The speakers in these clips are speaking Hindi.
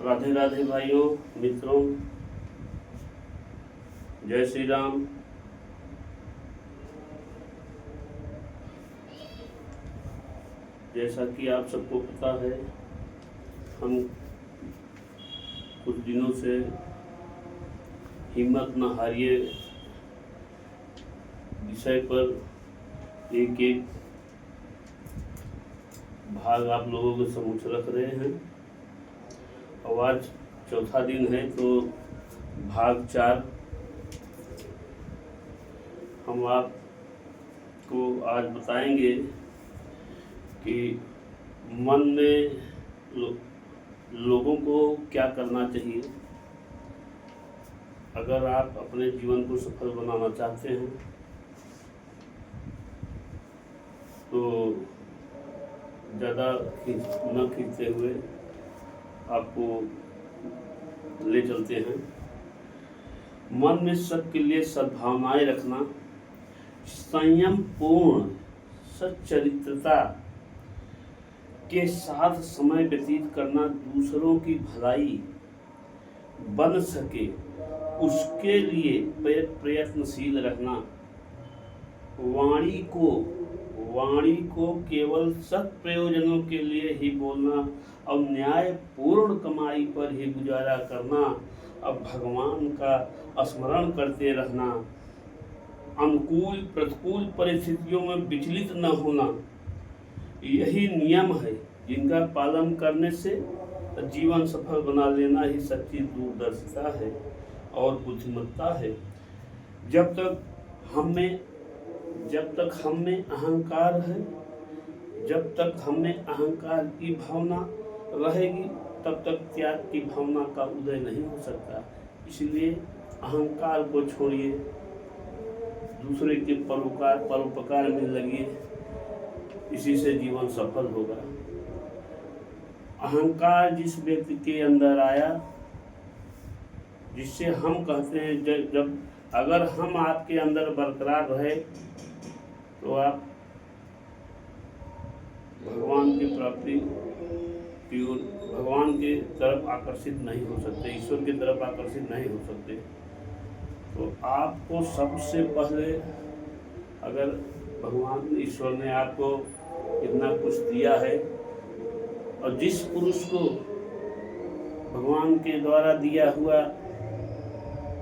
राधे राधे भाइयों, मित्रों, जय श्री राम। जैसा कि आप सबको पता है, हम कुछ दिनों से हिम्मत न हारिए विषय पर एक एक भाग आप लोगों के समक्ष रख रहे हैं। और आज चौथा दिन है, तो भाग 4 हम आपको आज बताएंगे कि मन में लोगों को क्या करना चाहिए अगर आप अपने जीवन को सफल बनाना चाहते हैं। तो ज़्यादा न खींचते हुए आपको ले चलते हैं। मन में सबके लिए सद्भावनाएं रखना, संयम पूर्ण सच्चरित्रता के साथ समय व्यतीत करना, दूसरों की भलाई बन सके उसके लिए प्रयत्नशील रहना, वाणी को केवल सत् प्रयोजनों के लिए ही बोलना और न्यायपूर्ण कमाई पर ही गुजारा करना, अब भगवान का स्मरण करते रहना, अनुकूल प्रतिकूल परिस्थितियों में विचलित न होना, यही नियम है जिनका पालन करने से जीवन सफल बना लेना ही सच्ची दूरदर्शिता है और बुद्धिमत्ता है। जब तक हम में अहंकार है, जब तक हमें अहंकार की भावना रहेगी, तब तक त्याग की भावना का उदय नहीं हो सकता। इसलिए अहंकार को छोड़िए, दूसरे के परोपकार में लगिए, इसी से जीवन सफल होगा। अहंकार जिस व्यक्ति के अंदर आया, जिससे हम कहते हैं जब अगर हम आपके अंदर बरकरार रहे तो आप भगवान की प्राप्ति की ओर, भगवान के तरफ आकर्षित नहीं हो सकते, ईश्वर की तरफ आकर्षित नहीं हो सकते। तो आपको सबसे पहले, अगर भगवान ईश्वर ने आपको इतना कुछ दिया है और जिस पुरुष को भगवान के द्वारा दिया हुआ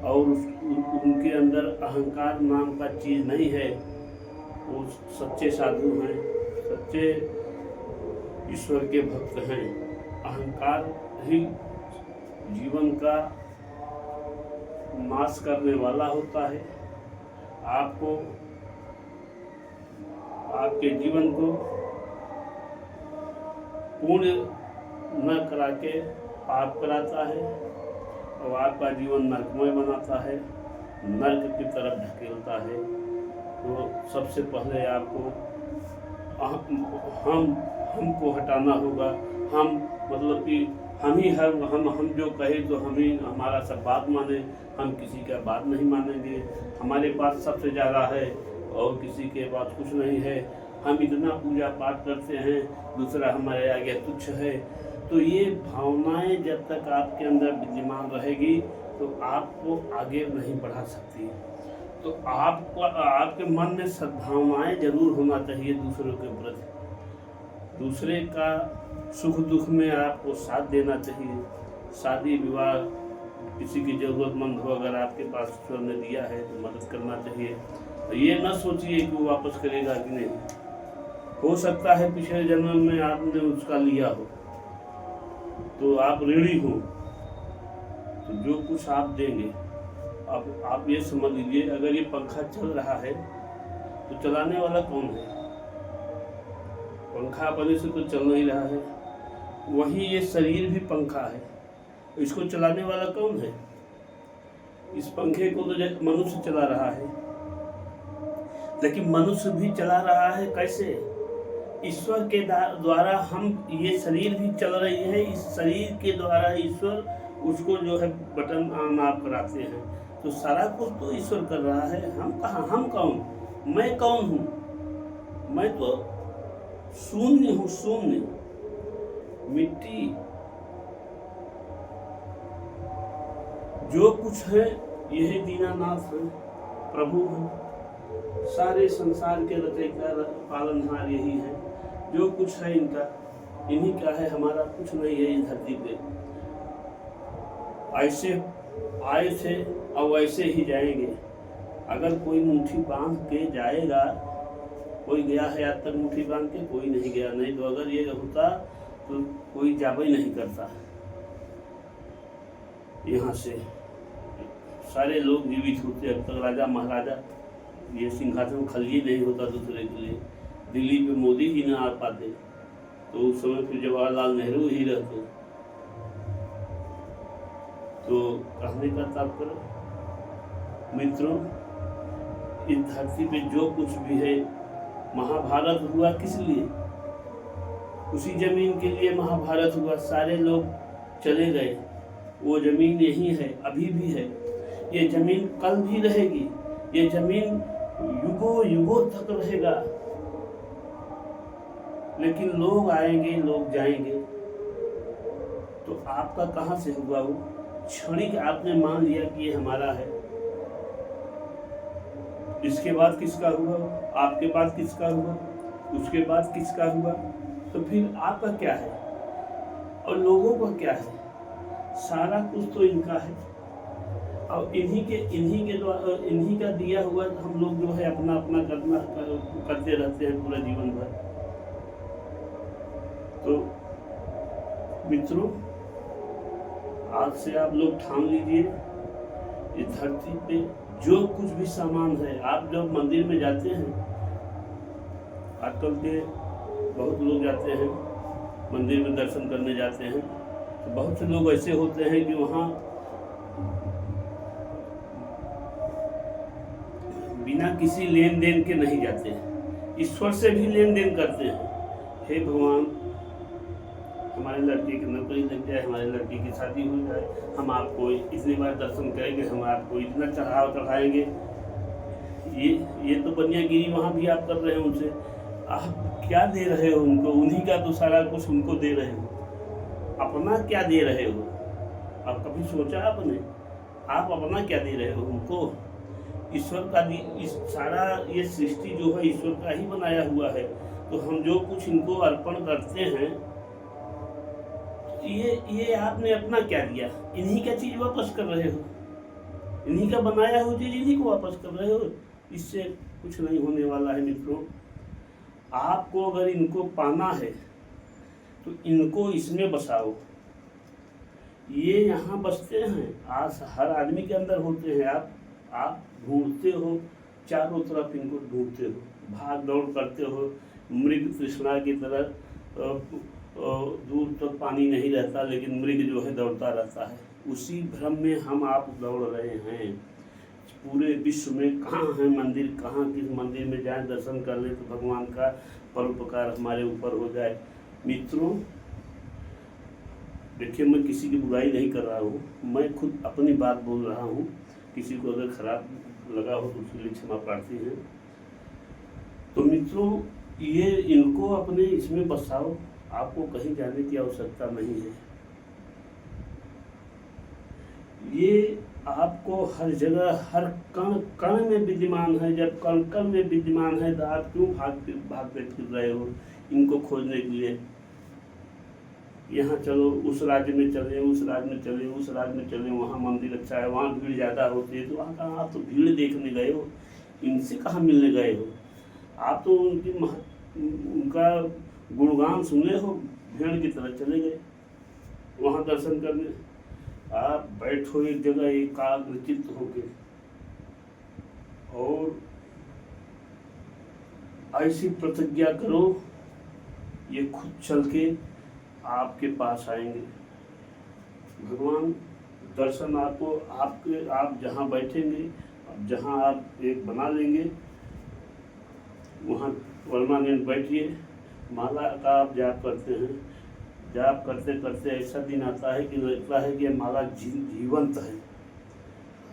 और उनके अंदर अहंकार नाम का चीज़ नहीं है, वो सच्चे साधु हैं, सच्चे ईश्वर के भक्त हैं। अहंकार ही जीवन का नाश करने वाला होता है। आपको आपके जीवन को पूर्ण न करा के पाप कराता है और आपका जीवन नरकमय बनाता है, नर्क की तरफ ढकेलता है। तो सबसे पहले आपको हमको हटाना होगा। हम मतलब कि हम जो कहे तो हम ही हमारा सब बात माने, हम किसी का बात नहीं मानेंगे। हमारे पास सबसे ज़्यादा है और किसी के पास कुछ नहीं है। हम इतना पूजा पाठ करते हैं, दूसरा हमारे आगे तुच्छ है। तो ये भावनाएं जब तक आपके अंदर विद्यमान रहेगी तो आपको आगे नहीं बढ़ा सकती। तो आपको आपके मन में सद्भावनाएं जरूर होना चाहिए दूसरों के प्रति। दूसरे का सुख दुख में आपको साथ देना चाहिए। शादी विवाह, किसी की ज़रूरतमंद हो, अगर आपके पास ईश्वर ने दिया है तो मदद करना चाहिए। तो ये न सोचिए कि वो वापस करेगा कि नहीं। हो सकता है पिछले जन्म में आपने उसका लिया हो तो आप ऋणी हो, तो जो कुछ आप देंगे, अब आप ये समझ लीजिए, अगर ये पंखा चल रहा है तो चलाने वाला कौन है? पंखा अपने से तो चल नहीं रहा है। वही ये शरीर भी पंखा है, इसको चलाने वाला कौन है? इस पंखे को तो मनुष्य चला रहा है, लेकिन मनुष्य भी चला रहा है कैसे? ईश्वर के द्वारा हम, ये शरीर भी चल रही है, इस शरीर के द्वारा ईश्वर उसको जो है बटन ऑन ऑफ कराते हैं। तो सारा कुछ तो ईश्वर कर रहा है। हम कहाँ, हम कौन? मैं कौन हूँ? मैं तो शून्य हूँ, शून्य, मिट्टी। जो कुछ है यही दीनानाथ है, प्रभु है, सारे संसार के रचयिता पालनहार यही है। जो कुछ है इनका, इन्हीं का है, हमारा कुछ नहीं है इस धरती पे। ऐसे आए थे और वैसे ही जाएंगे। अगर कोई मुट्ठी बांध के जाएगा, कोई गया है आज तक मुट्ठी बांध के? कोई नहीं गया। नहीं तो अगर ये होता तो कोई जाबा ही नहीं करता। यहाँ से सारे लोग जीवित होते। अब तक राजा महाराजा ये सिंहासन खाली नहीं होता दूसरे के लिए। दिल्ली पे मोदी जी न आ पाते तो उस समय फिर जवाहरलाल नेहरू ही रहते। तो कहने का तात्पर्य मित्रों, इस धरती पे जो कुछ भी है, महाभारत हुआ किस लिए? उसी जमीन के लिए महाभारत हुआ। सारे लोग चले गए, वो जमीन यही है, अभी भी है। ये जमीन कल भी रहेगी, ये जमीन युगों युगों तक रहेगा। लेकिन लोग आएंगे, लोग जाएंगे। तो आपका कहाँ से हुआ? वो क्षणिक आपने मान लिया कि ये हमारा है। इसके बाद किसका हुआ? आपके बाद किसका हुआ? उसके बाद किसका हुआ? तो फिर आपका क्या है और लोगों का क्या है? सारा कुछ तो इनका है और इन्हीं का दिया हुआ हम लोग जो है अपना अपना करते रहते हैं पूरा जीवन भर। तो मित्रों, आज से आप लोग ठान लीजिए, इस धरती पे जो कुछ भी सामान है, आप जब मंदिर में जाते हैं, आजकल के बहुत लोग जाते हैं मंदिर में दर्शन करने जाते हैं, तो बहुत से लोग ऐसे होते हैं कि वहाँ बिना किसी लेन देन के नहीं जाते हैं, ईश्वर से भी लेन देन करते हैं। हे भगवान, हमारे लड़के की नौकरी लग जाए, हमारे लड़की की शादी हो जाए, हम आपको इतनी बार दर्शन करेंगे, हम आपको इतना चढ़ाएंगे। ये तो बनियागिरी वहाँ भी आप कर रहे हैं उनसे। आप क्या दे रहे हो उनको? उन्हीं का तो सारा कुछ उनको दे रहे हो, अपना क्या दे रहे हो? आप कभी सोचा आपने? आप अपना क्या दे रहे हो उनको? ईश्वर का इस सारा ये सृष्टि जो है ईश्वर का ही बनाया हुआ है। तो हम जो कुछ इनको अर्पण करते हैं, ये आपने अपना क्या दिया? इन्हीं का चीज वापस कर रहे हो, इन्हीं का बनाया हुआ चीज इन्हीं को वापस कर रहे हो। इससे कुछ नहीं होने वाला है मित्रों। आपको अगर इनको पाना है तो इनको इसमें बसाओ। ये यहाँ बसते हैं, आज हर आदमी के अंदर होते हैं। आप ढूंढते हो, चारों तरफ इनको ढूंढते हो, भाग दौड़ करते हो, मृग तृष्णा की तरह। दूर तक पानी नहीं रहता लेकिन मृग जो है दौड़ता रहता है। उसी भ्रम में हम आप दौड़ रहे हैं। पूरे विश्व में कहाँ है मंदिर, कहाँ किस मंदिर में जाएं दर्शन कर ले तो भगवान का परोपकार हमारे ऊपर हो जाए। मित्रों देखिए, मैं किसी की बुराई नहीं कर रहा हूँ, मैं खुद अपनी बात बोल रहा हूँ। किसी को अगर खराब लगा हो तो उसके लिए क्षमा प्रार्थी है। तो मित्रों, ये इनको अपने इसमें बसाओ, आपको कहीं जाने की आवश्यकता नहीं है। ये आपको हर जगह, हर कण कण में विद्यमान है। जब कण कण में विद्यमान है तो आप क्यों भागते फिर रहे हो इनको खोजने के लिए? यहाँ चलो, उस राज्य में चले, उस राज्य में चले, उस राज्य में चले, वहाँ मंदिर अच्छा है, वहाँ भीड़ ज़्यादा होती है। तो वहाँ कहाँ? आप तो भीड़ देखने गए हो, इनसे कहाँ मिलने गए हो? आप तो उनका गुणगान सुने हो, भेड़ की तरह चले गए वहाँ दर्शन करने। आप बैठो एक जगह एकाग्रचित्त होके और ऐसी प्रतिज्ञा करो, ये खुद चल के आपके पास आएंगे। भगवान दर्शन आपको आप जहाँ बैठेंगे, जहाँ आप एक बना लेंगे, वहाँ परमानेंट बैठिए। माला का आप जाप करते हैं, जाप करते करते ऐसा दिन आता है कि लगता है कि माला जीवंत है।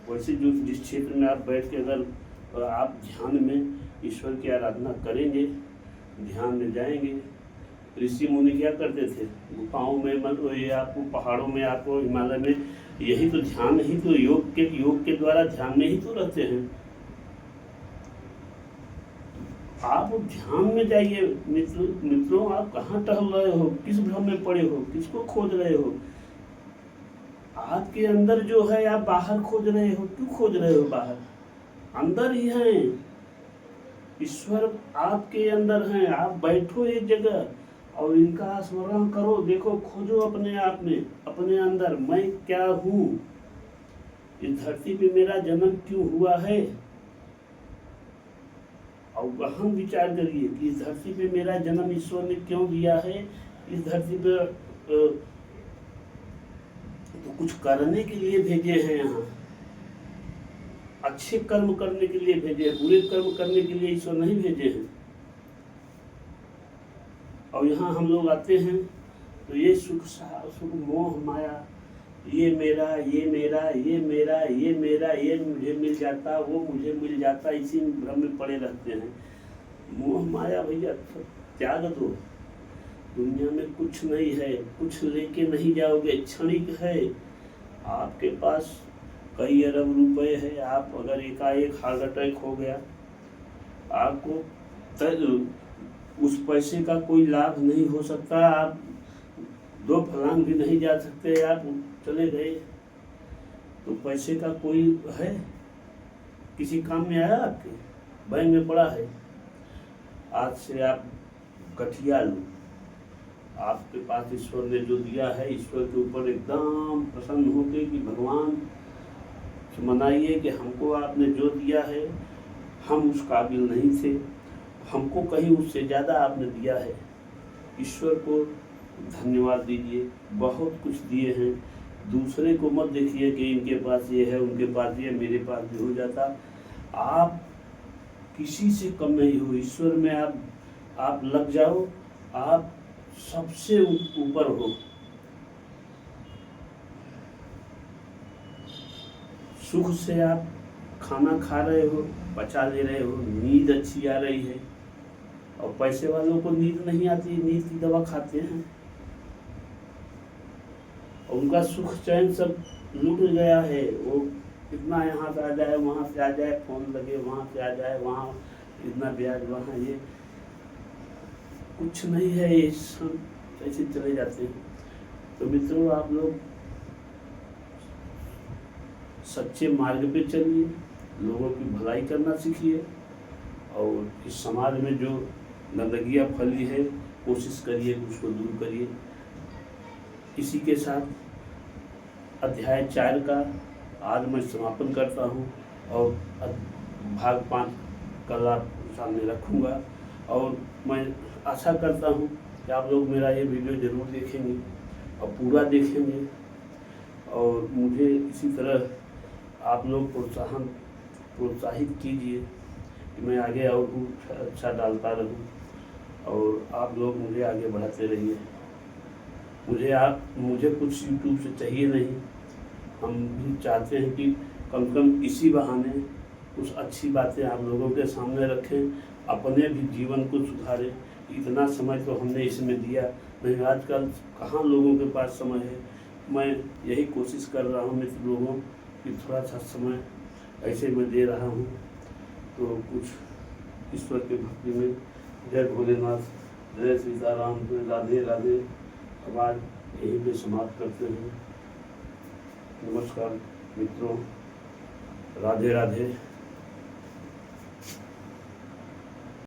वैसे जिस क्षेत्र में आप बैठ के अगर आप ध्यान में ईश्वर की आराधना करेंगे, ध्यान में जाएंगे। ऋषि मुनि क्या करते थे? गुफाओं में, मतलब ये आपको पहाड़ों में, आपको हिमालय में यही तो ध्यान ही तो योग के द्वारा ध्यान में ही तो रहते हैं। आप ध्यान में जाइए मित्रों, आप कहाँ टहल रहे हो, किस भ्रम में पड़े हो, किसको खोज रहे हो? आपके अंदर जो है आप बाहर खोज रहे हो, क्यों खोज रहे हो बाहर? अंदर ही है ईश्वर, आपके अंदर हैं। आप बैठो एक जगह और इनका स्मरण करो, देखो, खोजो अपने आप में, अपने अंदर, मैं क्या हूँ, इस धरती पे मेरा जन्म क्यों हुआ है। और गहन विचार करिए कि इस धरती पे मेरा जन्म ईश्वर ने क्यों दिया है। इस धरती पे तो कुछ करने के लिए भेजे हैं, यहाँ अच्छे कर्म करने के लिए भेजे हैं, बुरे कर्म करने के लिए ईश्वर नहीं भेजे हैं। और यहाँ हम लोग आते हैं तो ये सुख मोह माया, ये मेरा, ये मेरा, ये मेरा, ये मेरा, ये मुझे मिल जाता, वो मुझे मिल जाता, इसी भ्रम में पड़े रहते हैं। मोह माया भैया त्याग दो। दुनिया में कुछ नहीं है, कुछ लेके नहीं जाओगे, क्षणिक है। आपके पास कई अरब रुपए है, आप अगर एकाएक हार्ट अटैक हो गया, आपको उस पैसे का कोई लाभ नहीं हो सकता, आप 2 फलांग भी नहीं जा सकते, आप चले गए तो पैसे का कोई है, किसी काम में आया? आपके बैंक में पड़ा है। आज से आप गठिया लो, आपके पास ईश्वर ने जो दिया है, ईश्वर के ऊपर एकदम प्रसन्न होके कि भगवान से मनाइए कि हमको आपने जो दिया है, हम उस काबिल नहीं थे, हमको कहीं उससे ज़्यादा आपने दिया है। ईश्वर को धन्यवाद दीजिए, बहुत कुछ दिए हैं। दूसरे को मत देखिए कि इनके पास ये है, उनके पास ये, मेरे पास भी हो जाता। आप किसी से कम नहीं हो, ईश्वर में आप लग जाओ, आप सबसे ऊपर हो। सुख से आप खाना खा रहे हो, पचा ले रहे हो, नींद अच्छी आ रही है। और पैसे वालों को नींद नहीं आती, नींद की दवा खाते हैं, उनका सुख चैन सब लूट गया है। वो इतना यहाँ से आ जाए, वहाँ से आ जाए, फोन लगे, वहाँ से आ जाए, वहाँ इतना ब्याज, वहाँ ये, कुछ नहीं है, ये सब ऐसे चले जाते हैं। तो मित्रों, आप लोग सच्चे मार्ग पे चलिए, लोगों की भलाई करना सीखिए, और इस समाज में जो गंदगियाँ फैली है, कोशिश करिए कि उसको दूर करिए। इसी के साथ अध्याय 4 का आज मैं समापन करता हूँ, और भाग 5 कल आप सामने रखूँगा। और मैं आशा करता हूँ कि आप लोग मेरा ये वीडियो ज़रूर देखेंगे और पूरा देखेंगे, और मुझे इसी तरह आप लोग प्रोत्साहित कीजिए कि मैं आगे और कुछ अच्छा डालता रहूँ, और आप लोग मुझे आगे बढ़ाते रहिए। मुझे कुछ यूट्यूब से चाहिए नहीं, हम भी चाहते हैं कि कम से कम इसी बहाने कुछ अच्छी बातें आप लोगों के सामने रखें, अपने भी जीवन को सुधारें। इतना समय तो हमने इसमें दिया नहीं, आजकल कहाँ लोगों के पास समय है। मैं यही कोशिश कर रहा हूँ मित्र लोगों कि थोड़ा सा समय ऐसे मैं दे रहा हूँ, तो कुछ ईश्वर के भक्ति में। जय भोलेनाथ, जय सीताराम, राधे राधे। अब आज यहीं पे समाप्त करते हैं। नमस्कार मित्रों, राधे राधे।